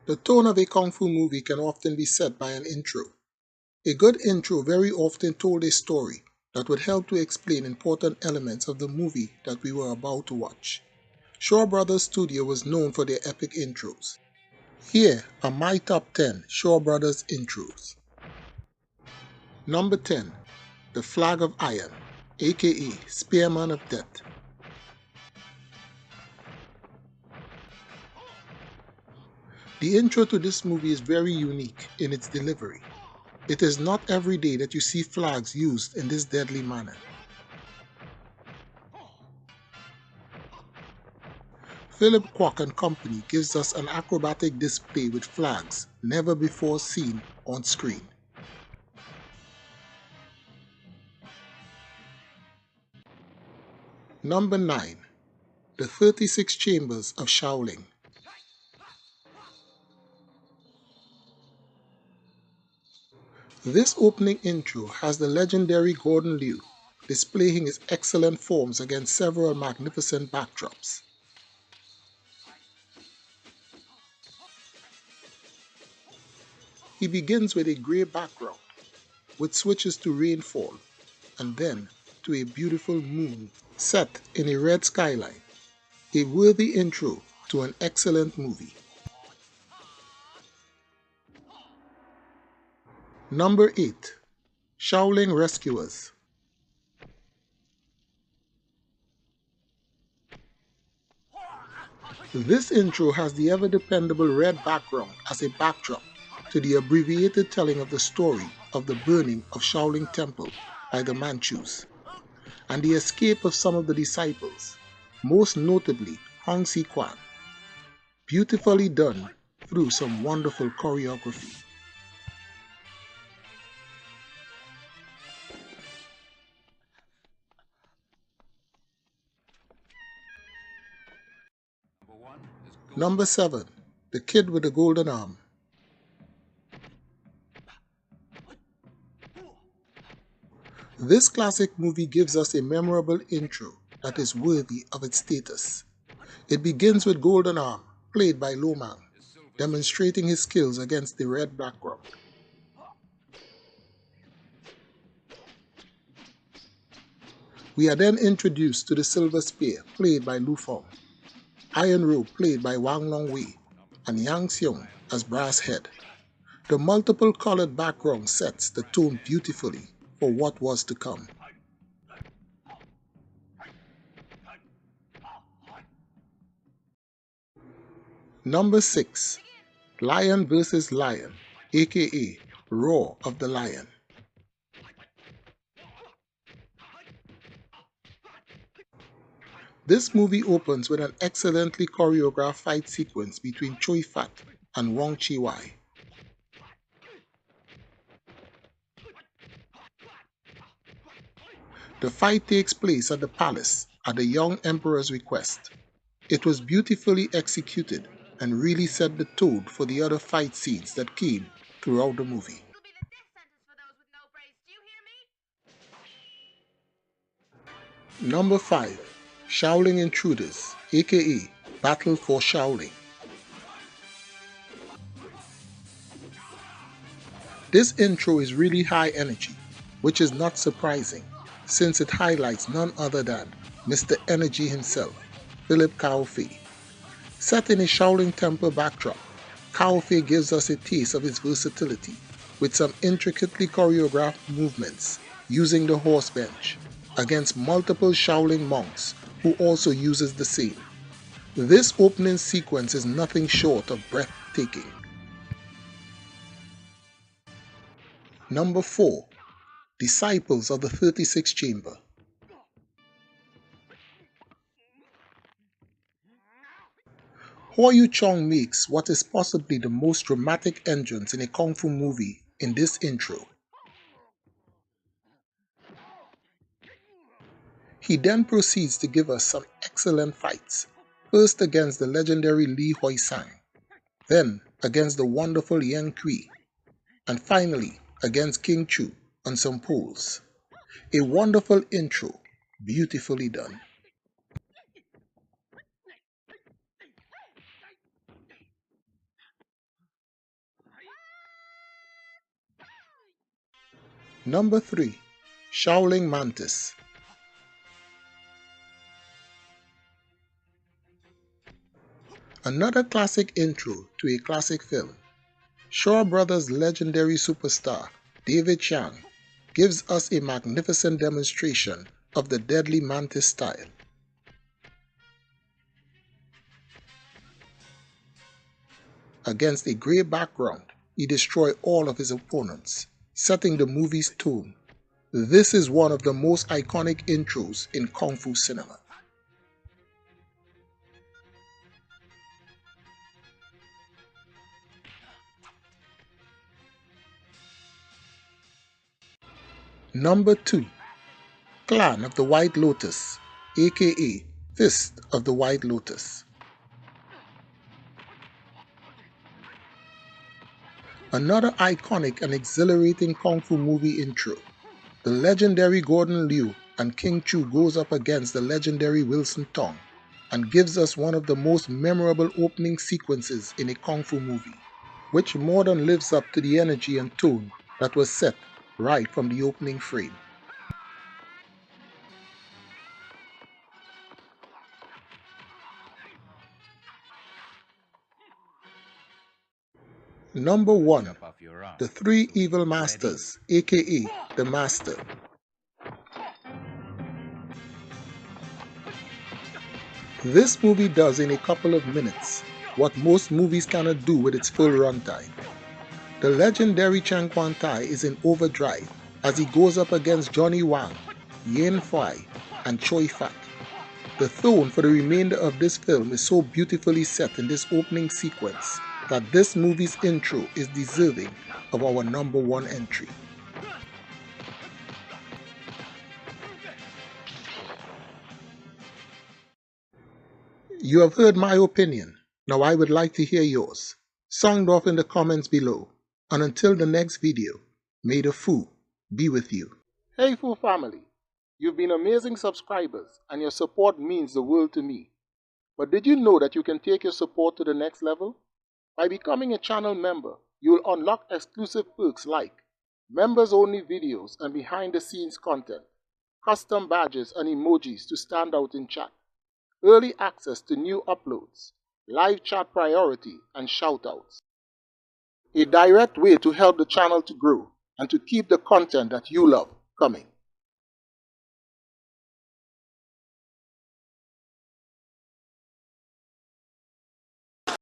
The tone of a kung fu movie can often be set by an intro. A good intro very often told a story that would help to explain important elements of the movie that we were about to watch. Shaw Brothers Studio was known for their epic intros. Here are my top 10 Shaw Brothers intros. Number 10. The Flag of Iron, aka Spearman of Death. The intro to this movie is very unique in its delivery. It is not every day that you see flags used in this deadly manner. Philip Kwok and Company gives us an acrobatic display with flags never before seen on screen. Number 9. The 36 Chambers of Shaolin. This opening intro has the legendary Gordon Liu displaying his excellent forms against several magnificent backdrops. He begins with a grey background, which switches to rainfall, and then to a beautiful moon set in a red skyline. A worthy intro to an excellent movie. Number 8. Shaolin Rescuers. This intro has the ever-dependable red background as a backdrop to the abbreviated telling of the story of the burning of Shaolin Temple by the Mantis, and the escape of some of the disciples, most notably Hong Si-Quan. Beautifully done through some wonderful choreography. Number 7. The Kid with the Golden Arm. This classic movie gives us a memorable intro that is worthy of its status. It begins with Golden Arm, played by Lo Mang, demonstrating his skills against the red background. We are then introduced to the Silver Spear, played by Lu Feng, Iron Robe, played by Wang Long Wei, and Yang Xiong as Brass Head. The multiple colored background sets the tone beautifully for what was to come. Number 6. Lion vs. Lion, aka Roar of the Lion. This movie opens with an excellently choreographed fight sequence between Choi Fat and Wong Chi-wai. The fight takes place at the palace at the young emperor's request. It was beautifully executed and really set the tone for the other fight scenes that came throughout the movie. Number 5. Shaolin Intruders, aka Battle for Shaolin. This intro is really high energy, which is not surprising since it highlights none other than Mr. Energy himself, Philip Cao Fei. Set in a Shaolin Temple backdrop, Cao Fei gives us a taste of his versatility with some intricately choreographed movements using the horse bench against multiple Shaolin monks who also uses the same. This opening sequence is nothing short of breathtaking. Number 4. Disciples of the 36th Chamber. Hua Yu-chong makes what is possibly the most dramatic entrance in a kung fu movie in this intro. He then proceeds to give us some excellent fights, first against the legendary Li Hoi-sang, then against the wonderful Yen Kui, and finally against King Chu on some poles. A wonderful intro, beautifully done. Number 3. Shaolin Mantis. Another classic intro to a classic film. Shaw Brothers' legendary superstar, David Chang, gives us a magnificent demonstration of the deadly Mantis style. Against a grey background, he destroys all of his opponents, setting the movie's tone. This is one of the most iconic intros in Kung Fu cinema. Number 2. Clan of the White Lotus, aka Fist of the White Lotus. Another iconic and exhilarating Kung Fu movie intro. The legendary Gordon Liu and King Chu goes up against the legendary Wilson Tong and gives us one of the most memorable opening sequences in a Kung Fu movie, which more than lives up to the energy and tone that was set right from the opening frame. Number 1. The Three Evil Masters, aka The Master. This movie does in a couple of minutes what most movies cannot do with its full runtime. The legendary Chang Quan Tai is in overdrive as he goes up against Johnny Wang, Yin Fai, and Choi Fat. The tone for the remainder of this film is so beautifully set in this opening sequence that this movie's intro is deserving of our number 1 entry. You have heard my opinion. Now I would like to hear yours. Sound off in the comments below. And until the next video, may the Fu be with you. Hey Fu family, you've been amazing subscribers and your support means the world to me. But did you know that you can take your support to the next level? By becoming a channel member, you'll unlock exclusive perks like members only videos and behind the scenes content, custom badges and emojis to stand out in chat, early access to new uploads, live chat priority and shoutouts. A direct way to help the channel to grow and to keep the content that you love coming.